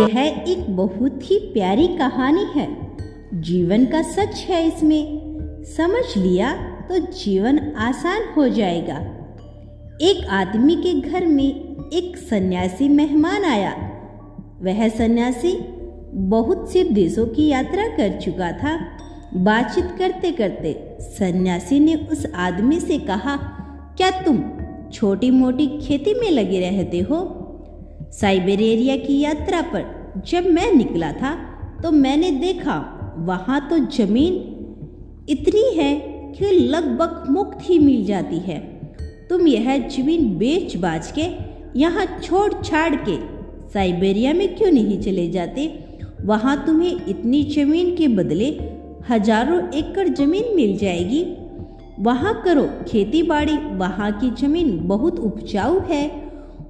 यह एक बहुत ही प्यारी कहानी है। जीवन का सच है इसमें। समझ लिया तो जीवन आसान हो जाएगा। एक आदमी के घर में एक सन्यासी मेहमान आया। वह सन्यासी बहुत से देशों की यात्रा कर चुका था। बातचीत करते करते सन्यासी ने उस आदमी से कहा, क्या तुम छोटी मोटी खेती में लगे रहते हो? साइबेरिया की यात्रा पर जब मैं निकला था तो मैंने देखा वहाँ तो जमीन इतनी है कि लगभग मुफ्त ही मिल जाती है। तुम यह जमीन बेच बाच के यहाँ छोड़ छाड़ के साइबेरिया में क्यों नहीं चले जाते? वहाँ तुम्हें इतनी जमीन के बदले हजारों एकड़ जमीन मिल जाएगी। वहाँ करो खेती बाड़ी। वहाँ की जमीन बहुत उपजाऊ है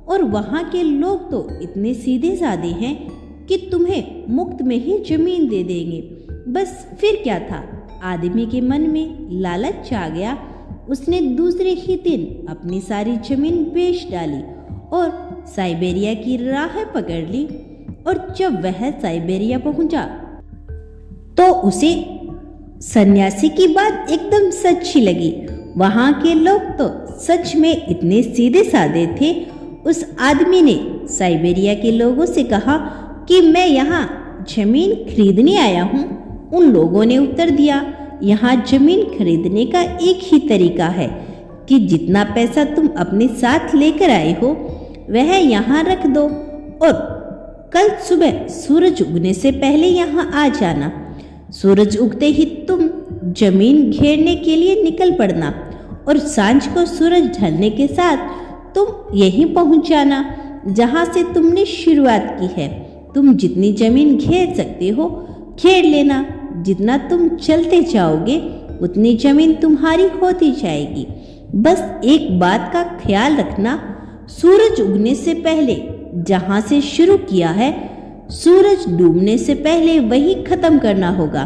और वहाँ के लोग तो इतने सीधे साधे हैं कि तुम्हें मुफ्त में ही जमीन दे देंगे। बस फिर क्या था, आदमी के मन में लालच आ गया। उसने दूसरे ही दिन अपनी सारी जमीन बेच डाली और साइबेरिया की राह पकड़ ली। और जब वह साइबेरिया पहुंचा तो उसे सन्यासी की बात एकदम सच्ची लगी। वहाँ के लोग तो सच में इतने सीधे साधे थे। उस आदमी ने साइबेरिया के लोगों से कहा कि मैं यहाँ जमीन खरीदने आया हूँ। उन लोगों ने उत्तर दिया, यहाँ जमीन खरीदने का एक ही तरीका है कि जितना पैसा तुम अपने साथ लेकर आए हो वह यहाँ रख दो और कल सुबह सूरज उगने से पहले यहाँ आ जाना। सूरज उगते ही तुम जमीन घेरने के लिए निकल पड़ना और सांझ को सूरज ढलने के साथ तुम यहीं पहुंच जाना जहां से तुमने शुरुआत की है। तुम जितनी जमीन घेर सकते हो घेर लेना। जितना तुम चलते जाओगे उतनी जमीन तुम्हारी होती जाएगी। बस एक बात का ख्याल रखना, सूरज उगने से पहले जहां से शुरू किया है सूरज डूबने से पहले वही खत्म करना होगा।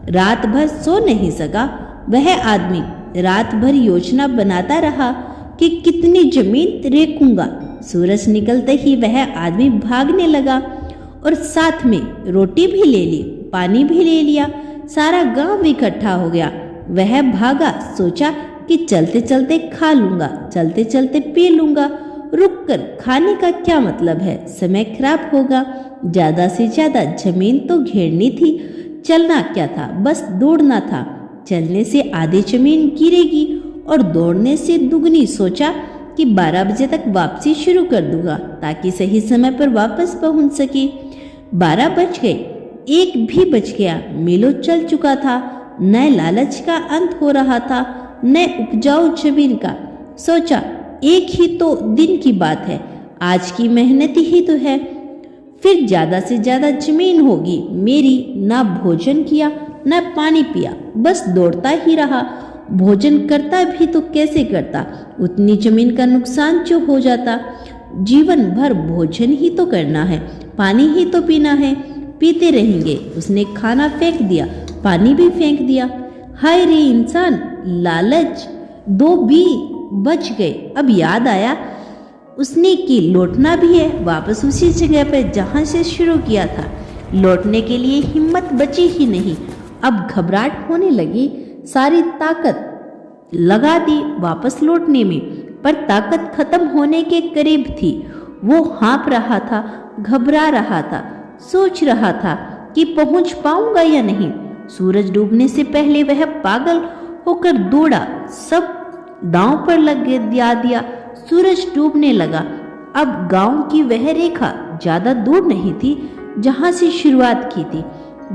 रात भर सो नहीं सका वह आदमी रात भर योजना बनाता रहा कि कितनी जमीन रेकूंगा। सूरज निकलते ही वह आदमी भागने लगा और साथ में रोटी भी ले ली, पानी भी ले लिया। सारा गांव इकट्ठा हो गया। वह भागा, सोचा कि चलते चलते खा लूंगा, चलते चलते पी लूंगा। रुककर खाने का क्या मतलब है, समय खराब होगा। ज्यादा से ज्यादा जमीन तो घेरनी थी, चलना क्या था, बस दौड़ना था। चलने से आधी जमीन गिरेगी और दौड़ने से दुगनी। सोचा कि 12 बजे तक वापसी शुरू कर दूंगा ताकि सही समय पर वापस पहुंच सके। 12 बज गए, 1 भी बज गया। मीलों चल चुका था। न लालच का अंत हो रहा था न उपजाऊ जमीन का। सोचा एक ही तो दिन की बात है, आज की मेहनत ही तो है, फिर ज्यादा से ज्यादा जमीन होगी मेरी। ना भोजन किया न पानी पिया, बस दौड़ता ही रहा। भोजन करता भी तो कैसे करता, उतनी जमीन का नुकसान जो हो जाता। जीवन भर भोजन ही तो करना है, पानी ही तो पीना है, पीते रहेंगे। उसने खाना फेंक दिया, पानी भी फेंक दिया। हाय रे इंसान, लालच। 2 भी बच गए। अब याद आया उसने कि लौटना भी है वापस उसी जगह पर जहां से शुरू किया था। लौटने के लिए हिम्मत बची ही नहीं। अब घबराहट होने लगी। सारी ताकत लगा दी वापस लौटने में, पर ताकत खत्म होने के करीब थी। वो हाँप रहा था, घबरा रहा था, सोच रहा था कि पहुंच पाऊंगा या नहीं। सूरज डूबने से पहले वह पागल होकर दौड़ा, सब दांव पर लग दिया। सूरज डूबने लगा। अब गांव की वह रेखा ज्यादा दूर नहीं थी जहां से शुरुआत की थी।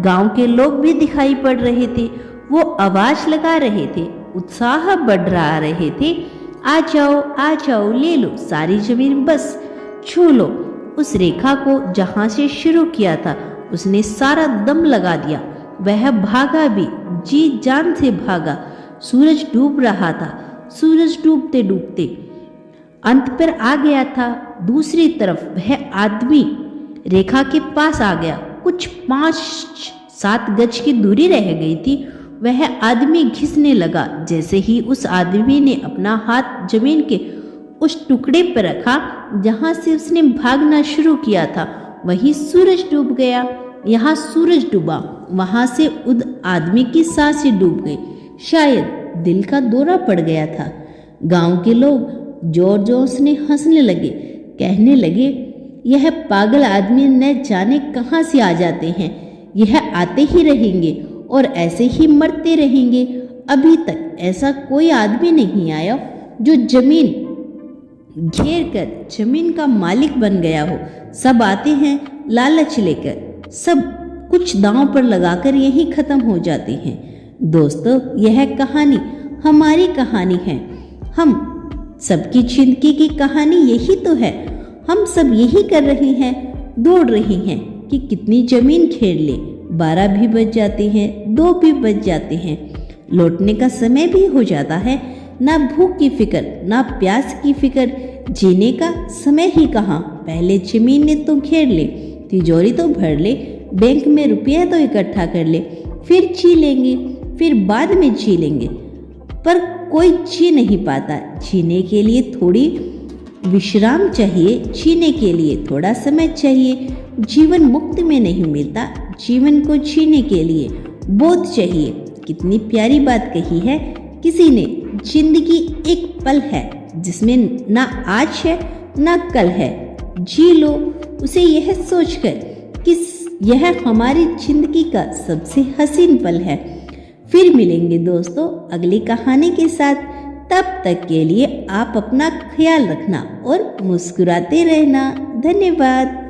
गांव के लोग भी दिखाई पड़ रहे थे। वो आवाज लगा रहे थे, उत्साह बढ़ रहे थे। आ जाओ, ले लो सारी जमीन, बस छू लो। उस रेखा को जहां से शुरू किया था उसने सारा दम लगा दिया। वह भागा भी, जी जान से भागा। सूरज डूब रहा था। सूरज डूबते डूबते अंत पर आ गया था। दूसरी तरफ वह आदमी रेखा के पास आ गया। कुछ 5-7 गज की दूरी रह गई थी। वह आदमी घिसने लगा। जैसे ही उस आदमी ने अपना हाथ जमीन के उस टुकड़े पर रखा जहां से उसने भागना शुरू किया था, वहीं सूरज डूब गया। यहाँ सूरज डूबा, वहां से उस आदमी की सांसें डूब गई। शायद दिल का दौरा पड़ गया था। गांव के लोग जोर जोर से हंसने लगे, कहने लगे, यह पागल आदमी न जाने कहाँ से आ जाते हैं, यह आते ही रहेंगे और ऐसे ही मरते रहेंगे। अभी तक ऐसा कोई आदमी नहीं आया जो जमीन घेर कर जमीन का मालिक बन गया हो। सब आते हैं लालच लेकर, सब कुछ दांव पर लगाकर यही खत्म हो जाते हैं। दोस्तों, यह कहानी हमारी कहानी है। हम सबकी जिंदगी की कहानी यही तो है। हम सब यही कर रहे हैं, दौड़ रहे हैं कि कितनी जमीन घेर ले। 12 भी बज जाते हैं, 2 भी बज जाते हैं, लौटने का समय भी हो जाता है। ना भूख की फिक्र, ना प्यास की फिक्र, जीने का समय ही कहाँ। पहले जमीन ने तो घेर ले, तिजोरी तो भर ले, बैंक में रुपया तो इकट्ठा कर ले, फिर जी लेंगे, फिर बाद में जी लेंगे। पर कोई जी नहीं पाता। जीने के लिए थोड़ी विश्राम चाहिए, जीने के लिए थोड़ा समय चाहिए। जीवन मुफ्त में नहीं मिलता, जीवन को जीने के लिए बोध चाहिए। कितनी प्यारी बात कही है किसी ने। जिंदगी एक पल है जिसमें ना आज है ना कल है। जी लो उसे यह सोचकर कि यह हमारी जिंदगी का सबसे हसीन पल है। फिर मिलेंगे दोस्तों अगली कहानी के साथ। तब तक के लिए आप अपना ख्याल रखना और मुस्कुराते रहना। धन्यवाद।